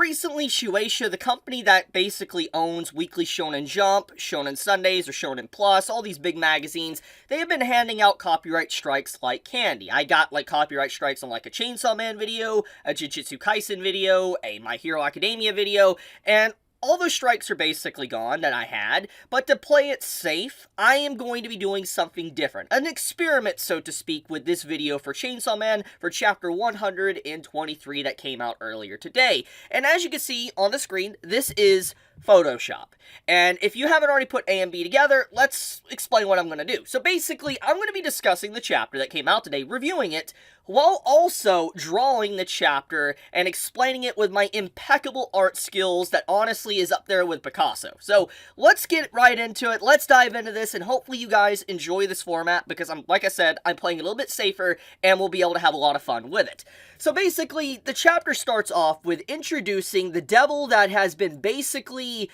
recently Shueisha, the company that basically owns Weekly Shonen Jump, Shonen Sundays, or Shonen Plus, all these big magazines, they have been handing out copyright strikes like candy. I got, like, copyright strikes on, like, a Chainsaw Man video, a Jujutsu Kaisen video, a My Hero Academia video, and all those strikes are basically gone that I had, but to play it safe, I am going to be doing something different. An experiment, so to speak, with this video for Chainsaw Man for chapter 123 that came out earlier today. And as you can see on the screen, this is Photoshop. And if you haven't already put A and B together, let's explain what I'm going to do. So basically, I'm going to be discussing the chapter that came out today, reviewing it, while also drawing the chapter and explaining it with my impeccable art skills that honestly is up there with Picasso. So let's get right into it, let's dive into this, and hopefully you guys enjoy this format because like I said, I'm playing a little bit safer and we'll be able to have a lot of fun with it. So basically, the chapter starts off with introducing the devil that has been basically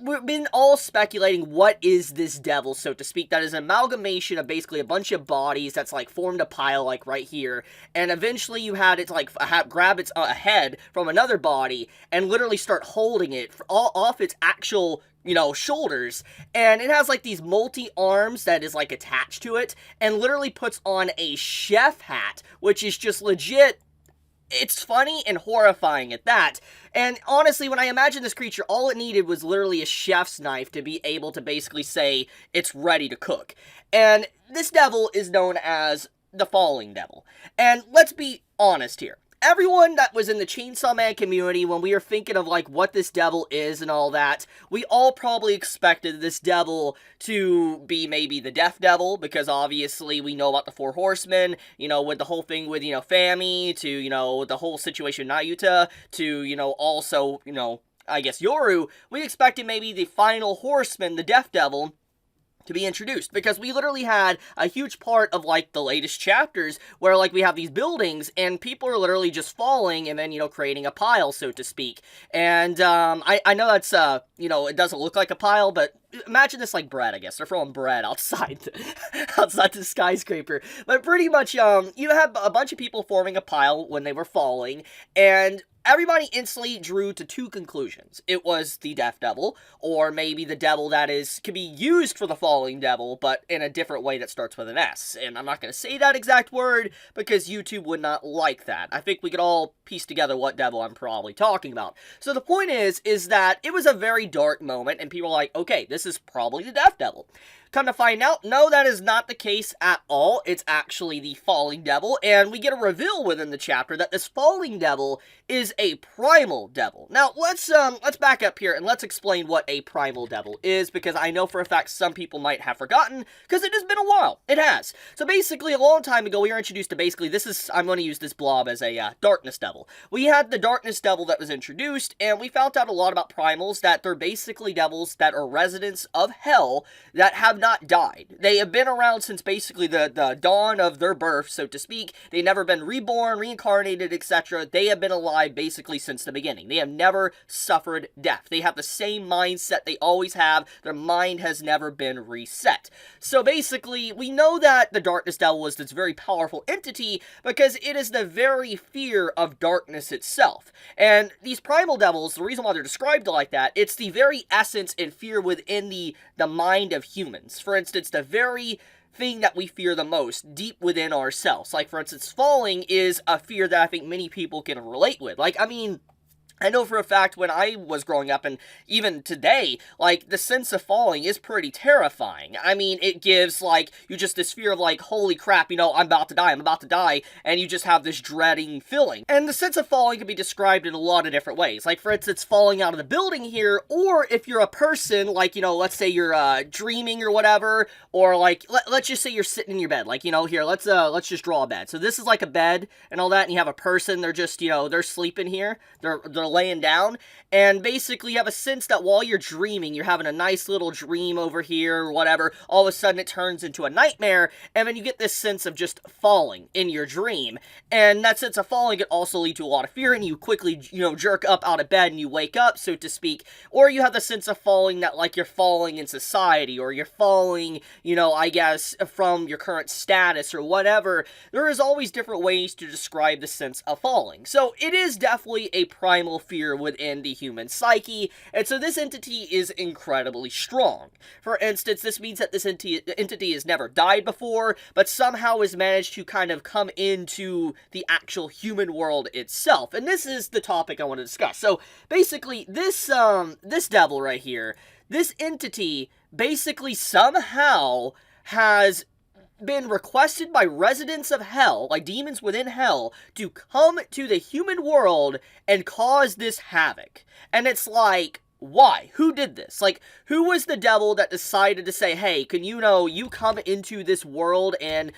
we've been all speculating what is this devil, so to speak, that is an amalgamation of basically a bunch of bodies that's like formed a pile like right here, and eventually you had it like grab its head from another body and literally start holding it off its actual, you know, shoulders, and it has like these multi-arms that is like attached to it, and literally puts on a chef hat, which is just legit. It's funny and horrifying at that, and honestly, when I imagined this creature, all it needed was literally a chef's knife to be able to basically say it's ready to cook. And this devil is known as the Falling Devil. And let's be honest here. Everyone that was in the Chainsaw Man community, when we were thinking of, like, what this devil is and all that, we all probably expected this devil to be maybe the Death Devil, because obviously we know about the Four Horsemen, you know, with the whole thing with, you know, Fami, to, you know, the whole situation with Nayuta, to, you know, also, you know, I guess Yoru. We expected maybe the final horseman, the Death Devil, to be introduced, because we literally had a huge part of, like, the latest chapters where, like, we have these buildings and people are literally just falling and then, you know, creating a pile, so to speak. And I know that's you know, it doesn't look like a pile, but imagine this like bread, I guess. They're throwing bread outside the skyscraper. But pretty much, you have a bunch of people forming a pile when they were falling, and everybody instantly drew to two conclusions. It was the Death Devil, or maybe the devil that could be used for the Falling Devil, but in a different way that starts with an S. And I'm not going to say that exact word, because YouTube would not like that. I think we could all piece together what devil I'm probably talking about. So the point is that it was a very dark moment, and people are like, okay, this is probably the Death Devil. Come to find out, no, that is not the case at all. It's actually the Falling Devil, and we get a reveal within the chapter that this Falling Devil is a Primal Devil. Now, let's back up here and let's explain what a Primal Devil is, because I know for a fact some people might have forgotten, because it has been a while. It has. So basically, a long time ago, we were introduced to basically, I'm going to use this blob as a Darkness Devil. We had the Darkness Devil that was introduced, and we found out a lot about primals, that they're basically devils that are residents of hell that have not died. They have been around since basically the dawn of their birth, so to speak. They've never been reborn, reincarnated, etc. They have been alive basically since the beginning. They have never suffered death. They have the same mindset they always have. Their mind has never been reset. So basically, we know that the Darkness Devil was this very powerful entity because it is the very fear of darkness itself. And these Primal Devils, the reason why they're described like that, it's the very essence and fear within the mind of humans. For instance, the very thing that we fear the most deep within ourselves. Like, for instance, falling is a fear that I think many people can relate with. Like, I mean, I know for a fact when I was growing up, and even today, like, the sense of falling is pretty terrifying. I mean, it gives, like, you just this fear of, like, holy crap, you know, I'm about to die, and you just have this dreading feeling. And the sense of falling can be described in a lot of different ways. Like, for instance, falling out of the building here, or if you're a person, like, you know, let's say you're, dreaming or whatever, or, like, let's just say you're sitting in your bed. Like, you know, here, let's just draw a bed. So this is like a bed and all that, and you have a person, they're just, you know, they're sleeping here, they're laying down, and basically you have a sense that while you're dreaming, you're having a nice little dream over here or whatever, all of a sudden it turns into a nightmare, and then you get this sense of just falling in your dream, and that sense of falling can also lead to a lot of fear, and you quickly, you know, jerk up out of bed and you wake up, so to speak, or you have the sense of falling that, like, you're falling in society, or you're falling, you know, I guess, from your current status or whatever. There is always different ways to describe the sense of falling. So it is definitely a primal fear within the human psyche, and so this entity is incredibly strong. For instance, this means that this entity has never died before, but somehow has managed to kind of come into the actual human world itself, and this is the topic I want to discuss. So basically, this devil right here, this entity basically somehow has been requested by residents of hell, like demons within hell, to come to the human world and cause this havoc. And it's like, why? Who did this? Like, who was the devil that decided to say, hey, can you come into this world and,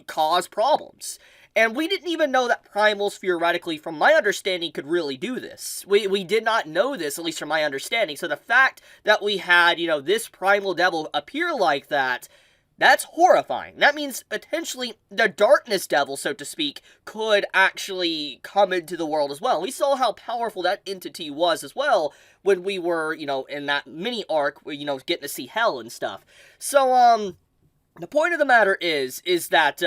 cause problems? And we didn't even know that primals, theoretically, from my understanding, could really do this. We did not know this, at least from my understanding. So the fact that we had, this primal devil appear like that, that's horrifying. That means potentially the darkness devil, so to speak, could actually come into the world as well. We saw how powerful that entity was as well when we were, in that mini arc, where, getting to see hell and stuff. So, the point of the matter is that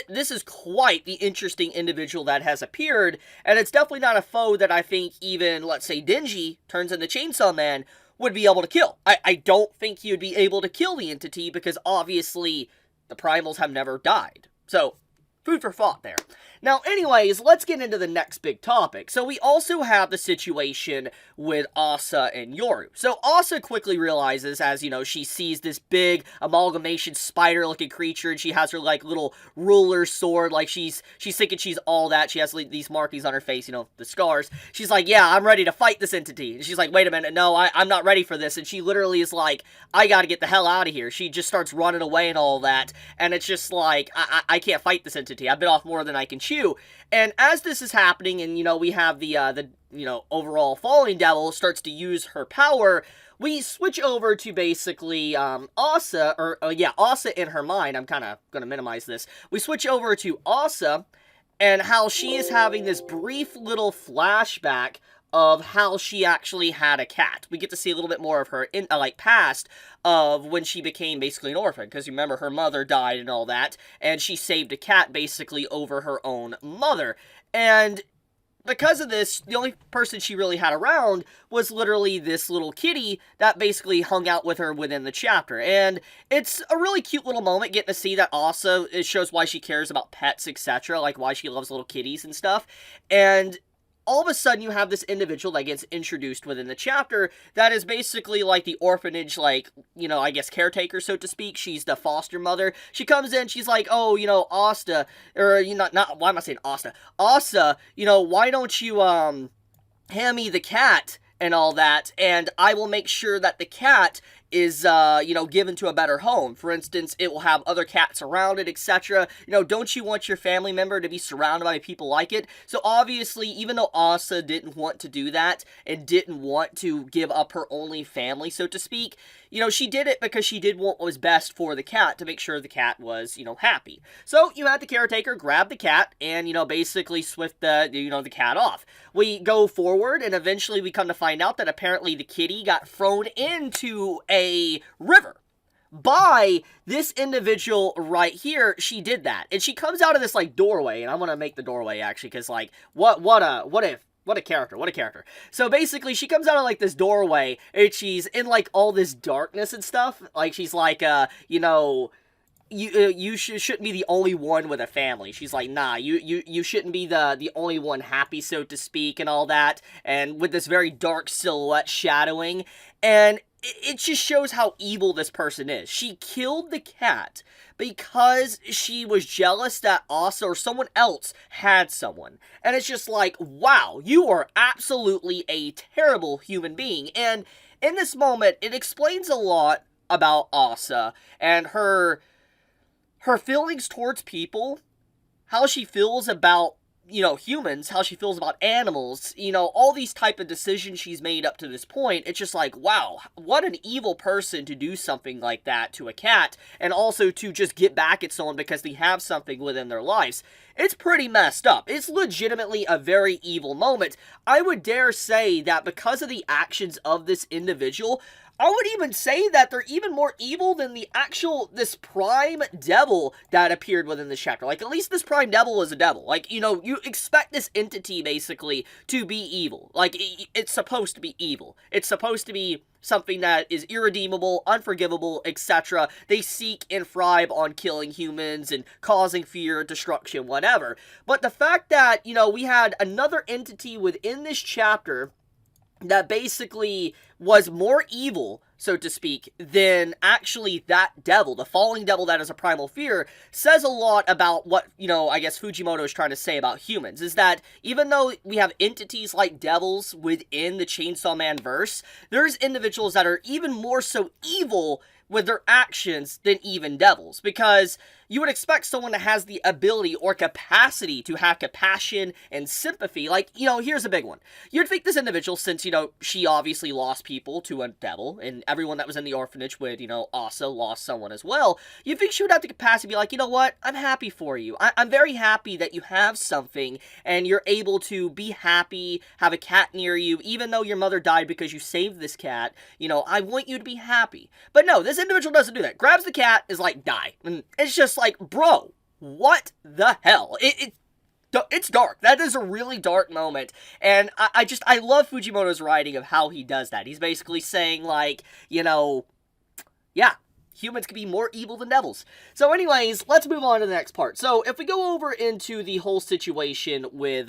this is quite the interesting individual that has appeared, and it's definitely not a foe that I think even, let's say, Denji turns into Chainsaw Man would be able to kill. I don't think he would be able to kill the entity because obviously the primals have never died. So, food for thought there. Now, anyways, let's get into the next big topic. So we also have the situation with Asa and Yoru. So Asa quickly realizes, as, she sees this big amalgamation spider-looking creature, and she has her, little ruler sword, she's thinking she's all that. She has, these markings on her face, the scars. She's like, yeah, I'm ready to fight this entity. And she's like, wait a minute, no, I'm not ready for this. And she literally is like, I gotta get the hell out of here. She just starts running away and all that, and it's just like, I can't fight this entity. I've been off more than I can chew. And as this is happening, and we have the overall falling devil starts to use her power, we switch over to basically Asa, Asa in her mind. I'm kind of gonna minimize this. We switch over to Asa and how she is having this brief little flashback of how she actually had a cat. We get to see a little bit more of her in past of when she became basically an orphan, because you remember her mother died and all that, and she saved a cat basically over her own mother. And because of this, the only person she really had around was literally this little kitty that basically hung out with her within the chapter. And it's a really cute little moment getting to see that also. It shows why she cares about pets, etc., why she loves little kitties and stuff. And all of a sudden, you have this individual that gets introduced within the chapter that is basically the orphanage, I guess caretaker, so to speak. She's the foster mother. She comes in, she's like, oh, Asta, or, why am I saying Asta? Asa, why don't you, hand me the cat and all that, and I will make sure that the cat is, given to a better home. For instance, it will have other cats around it, etc. Don't you want your family member to be surrounded by people like it? So obviously, even though Asa didn't want to do that, and didn't want to give up her only family, so to speak, she did it because she did what was best for the cat, to make sure the cat was, happy. So, you had the caretaker grab the cat, and, basically swift the cat off. We go forward, and eventually we come to find out that apparently the kitty got thrown into a river by this individual right here. She did that, and she comes out of this doorway, and I'm gonna make the doorway actually, because what a character. So basically, she comes out of this doorway, and she's in all this darkness and stuff. She's you shouldn't be the only one with a family. She's like, nah, you shouldn't be the only one happy, so to speak, and all that. And with this very dark silhouette shadowing, and it just shows how evil this person is. She killed the cat because she was jealous that Asa or someone else had someone. And it's just like, wow, you are absolutely a terrible human being. And in this moment, it explains a lot about Asa and her feelings towards people, how she feels about, humans, how she feels about animals, all these type of decisions she's made up to this point. It's just like, wow, what an evil person to do something like that to a cat, and also to just get back at someone because they have something within their lives. It's pretty messed up. It's legitimately a very evil moment. I would dare say that because of the actions of this individual, I would even say that they're even more evil than this Prime Devil that appeared within this chapter. Like, at least this Prime Devil is a devil. Like, you know, you expect this entity, basically, to be evil. Like, it's supposed to be evil. It's supposed to be something that is irredeemable, unforgivable, etc. They seek and thrive on killing humans and causing fear, destruction, whatever. But the fact that, you know, we had another entity within this chapter that basically was more evil, so to speak, than actually that devil, the falling devil that is a primal fear, says a lot about what, you know, I guess Fujimoto is trying to say about humans, is that even though we have entities like devils within the Chainsaw Man verse, there's individuals that are even more so evil with their actions than even devils, because you would expect someone that has the ability or capacity to have compassion and sympathy. Like, you know, here's a big one. You'd think this individual, since, you know, she obviously lost people to a devil, and everyone that was in the orphanage would, you know, also lost someone as well, you'd think she would have the capacity to be like, you know what, I'm happy for you. I'm very happy that you have something, and you're able to be happy, have a cat near you, even though your mother died because you saved this cat. You know, I want you to be happy. But no, this individual doesn't do that. Grabs the cat, is like, die. And it's just like, bro, what the hell? It's dark. That is a really dark moment. And I love Fujimoto's writing of how he does that. He's basically saying, like, you know, yeah, humans can be more evil than devils. So anyways, let's move on to the next part. So if we go over into the whole situation with,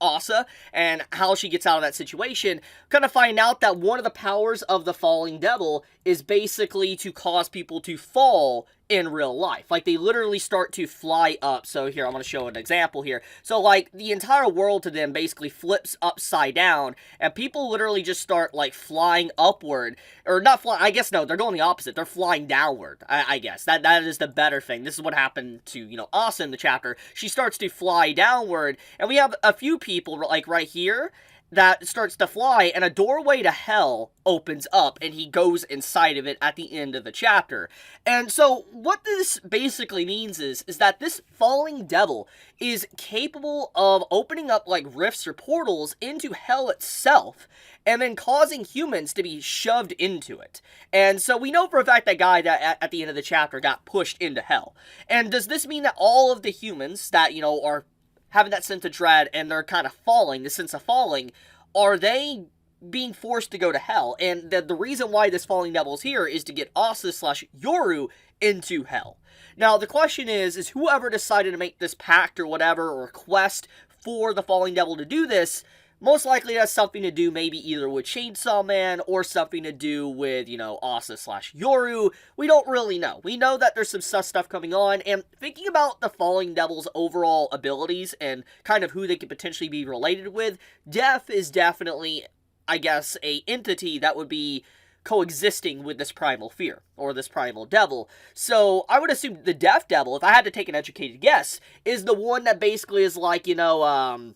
Asa, and how she gets out of that situation, kind of find out that one of the powers of the falling devil is basically to cause people to fall in real life. Like, they literally start to fly up. So here, I'm going to show an example here. So, like, the entire world to them basically flips upside down, and people literally just start, like, flying upward. Or not flying, I guess, no, they're going the opposite. They're flying downward, I guess. That is the better thing. This is what happened to, you know, Asa in the chapter. She starts to fly downward, and we have a few people, like, right here, that starts to fly, and a doorway to hell opens up, and he goes inside of it at the end of the chapter. And so, what this basically means is that this falling devil is capable of opening up, like, rifts or portals into hell itself, and then causing humans to be shoved into it. And so, we know for a fact that guy that at the end of the chapter got pushed into hell. And does this mean that all of the humans that, you know, are having that sense of dread, and they're kind of falling, the sense of falling, are they being forced to go to hell? And the reason why this falling devil is here is to get Asa/Yoru into hell. Now, the question is whoever decided to make this pact or whatever, or quest for the falling devil to do this, most likely has something to do maybe either with Chainsaw Man or something to do with, you know, Asa/Yoru. We don't really know. We know that there's some sus stuff coming on, and thinking about the Falling Devil's overall abilities and kind of who they could potentially be related with, Death is definitely, I guess, a entity that would be coexisting with this primal fear, or this primal devil. So, I would assume the Death Devil, if I had to take an educated guess, is the one that basically is like, you know,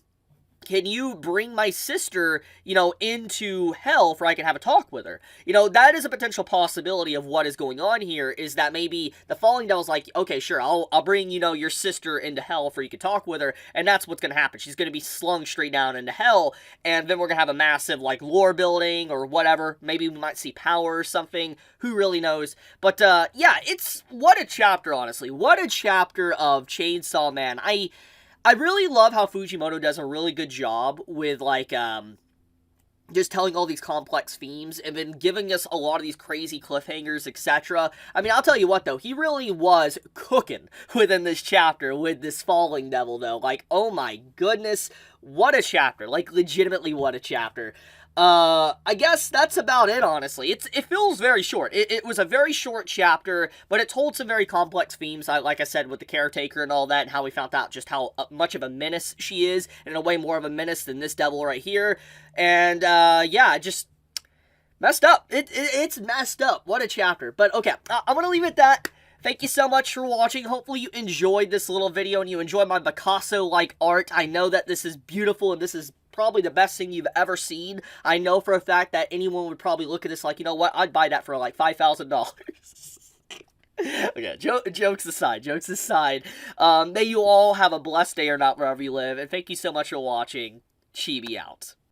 can you bring my sister, you know, into hell for I can have a talk with her? You know, that is a potential possibility of what is going on here, is that maybe the Falling Devil's like, okay, sure, I'll bring, you know, your sister into hell for you can talk with her, and that's what's gonna happen. She's gonna be slung straight down into hell, and then we're gonna have a massive, like, lore building, or whatever. Maybe we might see power or something. Who really knows? But, yeah, what a chapter, honestly. What a chapter of Chainsaw Man. I really love how Fujimoto does a really good job with, like, just telling all these complex themes, and then giving us a lot of these crazy cliffhangers, etc. I mean, I'll tell you what, though, he really was cooking within this chapter with this Falling Devil, though. Like, oh my goodness, what a chapter. Like, legitimately, what a chapter. I guess that's about it, honestly. It feels very short. It was a very short chapter, but it told some very complex themes, like I said, with the caretaker and all that, and how we found out just how much of a menace she is, and in a way more of a menace than this devil right here. And, yeah, just messed up. It's messed up. What a chapter. But, okay, I'm gonna leave it at that. Thank you so much for watching. Hopefully you enjoyed this little video, and you enjoyed my Picasso-like art. I know that this is beautiful, and this is probably the best thing you've ever seen. I know for a fact that anyone would probably look at this like, you know what, I'd buy that for like $5,000. Okay, jokes aside. May you all have a blessed day or not wherever you live, and thank you so much for watching. Chibi out.